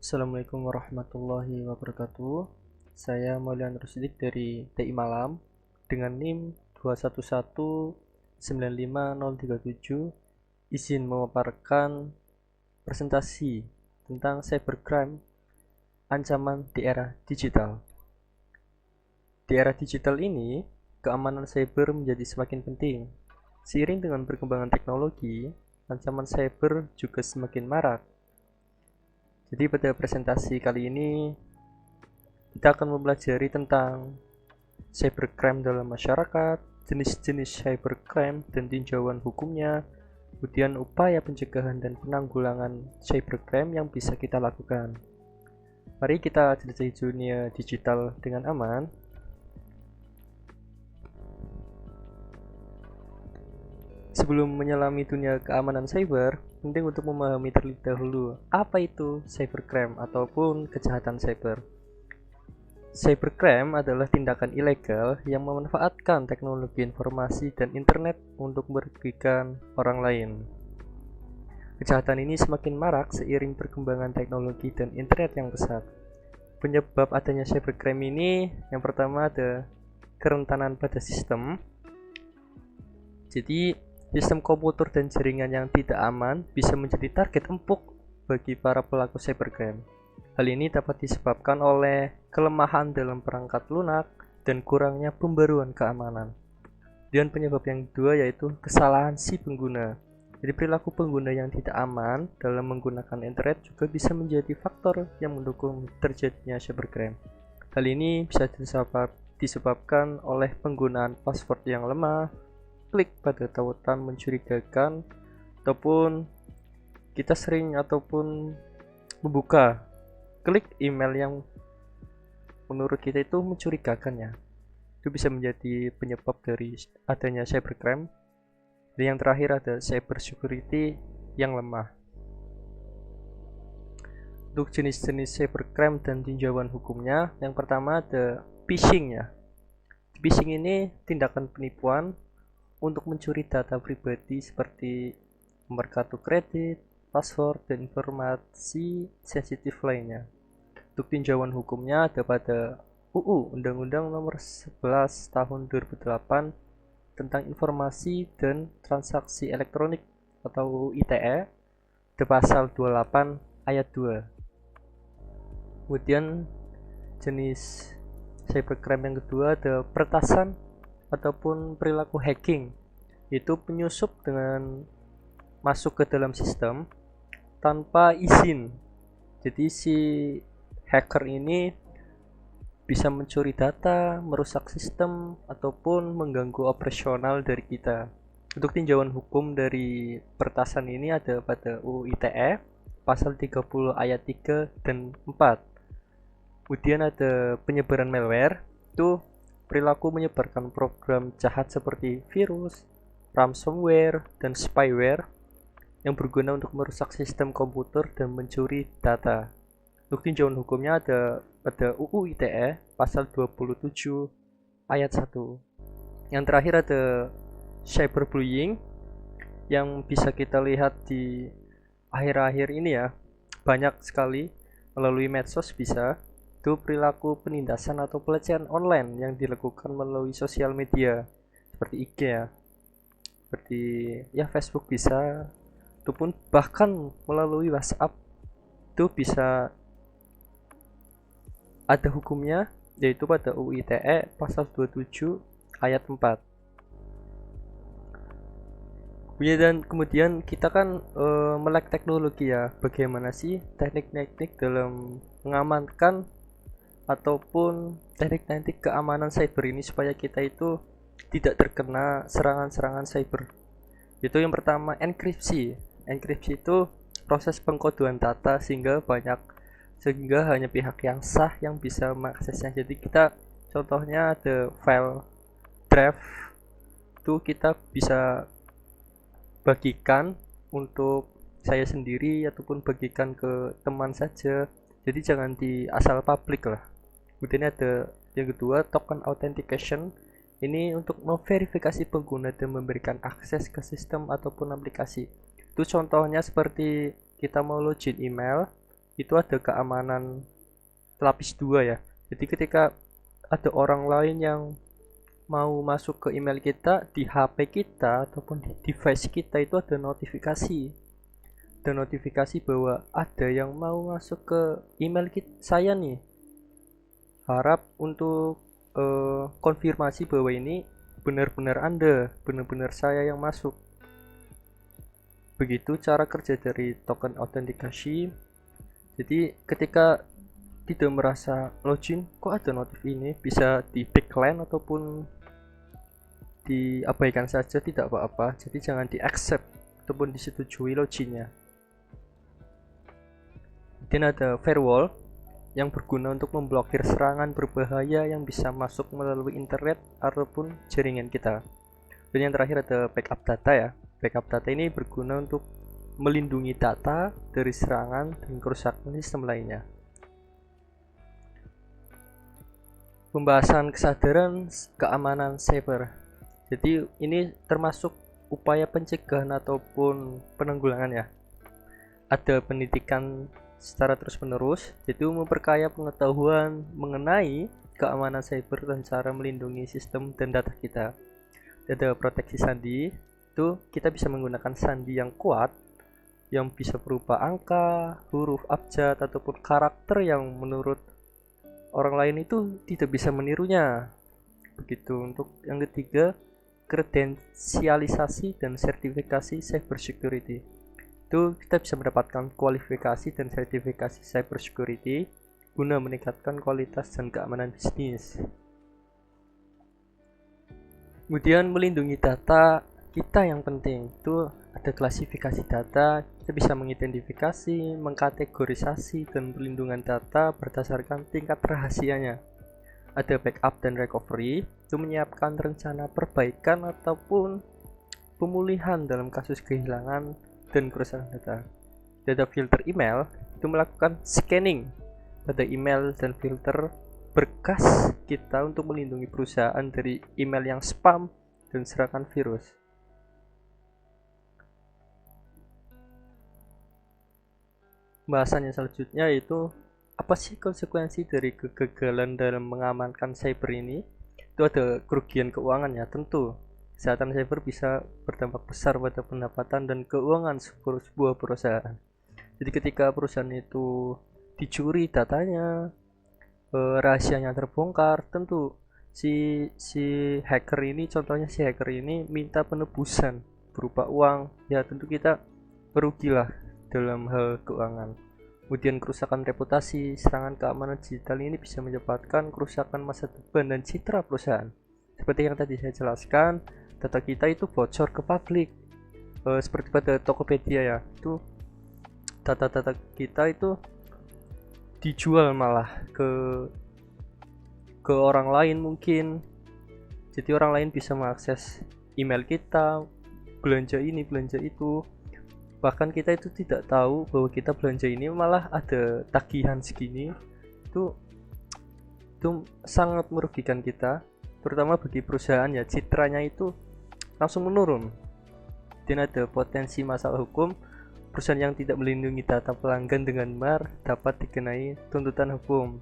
Assalamualaikum warahmatullahi wabarakatuh. Saya Maulian Rusdik dari TI Malam dengan NIM 21195037. Izin memaparkan presentasi tentang cybercrime, ancaman di era digital. Di era digital ini, keamanan cyber menjadi semakin penting. Seiring dengan perkembangan teknologi, ancaman cyber juga semakin marak. Jadi pada presentasi kali ini kita akan mempelajari tentang cybercrime dalam masyarakat, jenis-jenis cybercrime dan tinjauan hukumnya, kemudian upaya pencegahan dan penanggulangan cybercrime yang bisa kita lakukan. Mari kita jelajahi dunia digital dengan aman. Sebelum menyelami dunia keamanan cyber, penting untuk memahami terlebih dahulu apa itu cybercrime ataupun kejahatan cyber. Cybercrime adalah tindakan ilegal yang memanfaatkan teknologi informasi dan internet untuk merugikan orang lain. Kejahatan ini semakin marak seiring perkembangan teknologi dan internet yang pesat. Penyebab adanya cybercrime ini yang pertama ada kerentanan pada sistem. Jadi, sistem komputer dan jaringan yang tidak aman bisa menjadi target empuk bagi para pelaku cybercrime. Hal ini dapat disebabkan oleh kelemahan dalam perangkat lunak dan kurangnya pembaruan keamanan. Dan penyebab yang kedua yaitu kesalahan si pengguna. Jadi perilaku pengguna yang tidak aman dalam menggunakan internet juga bisa menjadi faktor yang mendukung terjadinya cybercrime. Hal ini bisa disebabkan oleh penggunaan password yang lemah, klik pada tautan mencurigakan, ataupun kita sering membuka klik email yang menurut kita itu mencurigakan ya. Itu bisa menjadi penyebab dari adanya cybercrime. Dan yang terakhir ada cyber security yang lemah. Untuk jenis-jenis cybercrime dan tinjauan hukumnya, yang pertama ada phishing ya. Phishing ini tindakan penipuan untuk mencuri data pribadi seperti nomor kartu kredit, password, dan informasi sensitif lainnya. Untuk tinjauan hukumnya ada pada UU Undang-Undang Nomor 11 Tahun 2008 tentang Informasi dan Transaksi Elektronik atau UU ITE, di pasal 28 ayat 2. Kemudian jenis cybercrime yang kedua ada peretasan ataupun perilaku hacking, yaitu penyusup dengan masuk ke dalam sistem tanpa izin. Jadi si hacker ini bisa mencuri data, merusak sistem, ataupun mengganggu operasional dari kita. Untuk tinjauan hukum dari peretasan ini ada pada UU ITE pasal 30 ayat 3 dan 4. Kemudian ada penyebaran malware, itu perilaku menyebarkan program jahat seperti virus, ransomware, dan spyware yang berguna untuk merusak sistem komputer dan mencuri data. Untuk tinjauan hukumnya ada pada UU ITE pasal 27 ayat 1. Yang terakhir ada cyberbullying yang bisa kita lihat di akhir-akhir ini ya. Banyak sekali melalui medsos bisa. Itu perilaku penindasan atau pelecehan online yang dilakukan melalui sosial media seperti IG ya. Seperti ya Facebook bisa, ataupun bahkan melalui WhatsApp itu bisa ada hukumnya, yaitu pada UU ITE pasal 27 ayat 4. Dan kemudian kita kan melek teknologi ya. Bagaimana sih teknik-teknik dalam mengamankan ataupun teknik-teknik keamanan cyber ini supaya kita itu tidak terkena serangan-serangan cyber. Itu yang pertama enkripsi. Enkripsi itu proses pengkodean data sehingga hanya pihak yang sah yang bisa mengaksesnya. Jadi kita contohnya ada file draft itu kita bisa bagikan untuk saya sendiri ataupun bagikan ke teman saja. Jadi jangan di asal publik lah. Kemudian ada yang kedua token authentication. Ini untuk memverifikasi pengguna dan memberikan akses ke sistem ataupun aplikasi. Itu contohnya seperti kita mau login email, itu ada keamanan lapis 2 ya. Jadi ketika ada orang lain yang mau masuk ke email kita, di HP kita ataupun di device kita itu ada notifikasi. Ada notifikasi bahwa ada yang mau masuk ke email saya nih. Harap untuk konfirmasi bahwa ini benar-benar Anda, benar-benar saya yang masuk. Begitu cara kerja dari token autentikasi. Jadi ketika tidak merasa login, kok ada notif ini, bisa di decline ataupun diabaikan saja, tidak apa-apa. Jadi jangan di accept ataupun disetujui loginnya. Dan ada firewall yang berguna untuk memblokir serangan berbahaya yang bisa masuk melalui internet ataupun jaringan kita. Dan yang terakhir ada backup data ya. Backup data ini berguna untuk melindungi data dari serangan dan kerusakan sistem lainnya. Pembahasan kesadaran keamanan cyber. Jadi ini termasuk upaya pencegahan ataupun penanggulangan ya. Ada pendidikan secara terus-menerus, jadi memperkaya pengetahuan mengenai keamanan cyber dan cara melindungi sistem dan data kita. Ada proteksi sandi, itu kita bisa menggunakan sandi yang kuat, yang bisa berupa angka, huruf abjad, ataupun karakter yang menurut orang lain itu tidak bisa menirunya. Begitu. Untuk yang ketiga, kredensialisasi dan sertifikasi cyber security. Itu kita bisa mendapatkan kualifikasi dan sertifikasi cyber security guna meningkatkan kualitas dan keamanan bisnis. Kemudian melindungi data kita yang penting itu ada klasifikasi data. Kita bisa mengidentifikasi, mengkategorisasi dan perlindungan data berdasarkan tingkat rahasianya. Ada backup dan recovery, itu menyiapkan rencana perbaikan ataupun pemulihan dalam kasus kehilangan dan kerusakan data. Data filter email itu melakukan scanning pada email dan filter berkas kita untuk melindungi perusahaan dari email yang spam dan serangan virus. Bahasannya selanjutnya yaitu apa sih konsekuensi dari kegagalan dalam mengamankan cyber ini? Itu ada kerugian keuangan ya, tentu. Kejahatan cyber bisa berdampak besar pada pendapatan dan keuangan sebuah perusahaan. Jadi ketika perusahaan itu dicuri datanya, rahasianya terbongkar, tentu si hacker ini, contohnya si hacker ini minta penebusan berupa uang, ya tentu kita merugilah dalam hal keuangan. Kemudian kerusakan reputasi, serangan keamanan digital ini bisa menyebabkan kerusakan masa depan dan citra perusahaan. Seperti yang tadi saya jelaskan, data kita itu bocor ke publik, seperti pada Tokopedia ya, itu data-data kita itu dijual malah ke orang lain mungkin. Jadi orang lain bisa mengakses email kita, belanja ini, belanja itu. Bahkan kita itu tidak tahu bahwa kita belanja ini malah ada tagihan segini. Itu sangat merugikan kita, terutama bagi perusahaan ya, citranya itu langsung menurun. Dan ada potensi masalah hukum. Perusahaan yang tidak melindungi data pelanggan dengan benar dapat dikenai tuntutan hukum.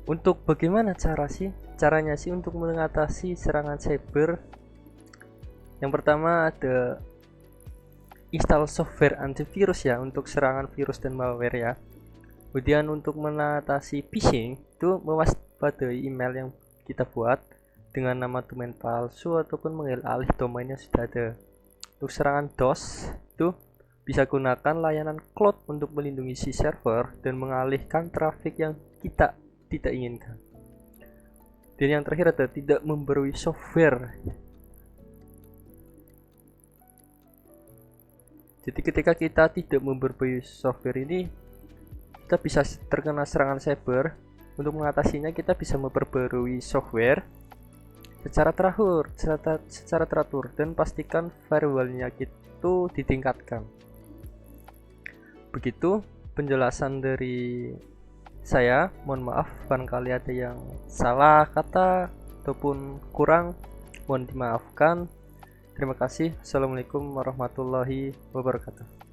Untuk bagaimana caranya sih untuk mengatasi serangan cyber? Yang pertama ada install software antivirus ya untuk serangan virus dan malware ya. Kemudian untuk mengatasi phishing itu mewaspadai email yang kita buat dengan nama domain palsu ataupun mengambil alih domain yang sudah ada. Untuk serangan DOS itu bisa gunakan layanan cloud untuk melindungi si server dan mengalihkan trafik yang kita tidak inginkan. Dan yang terakhir ada tidak membarui software. Jadi ketika kita tidak membarui software ini, kita bisa terkena serangan cyber. Untuk mengatasinya kita bisa memperbarui software secara teratur dan pastikan firewallnya itu ditingkatkan. Begitu penjelasan dari saya. Mohon maaf barangkali ada yang salah kata ataupun kurang, mohon dimaafkan. Terima kasih. Assalamualaikum warahmatullahi wabarakatuh.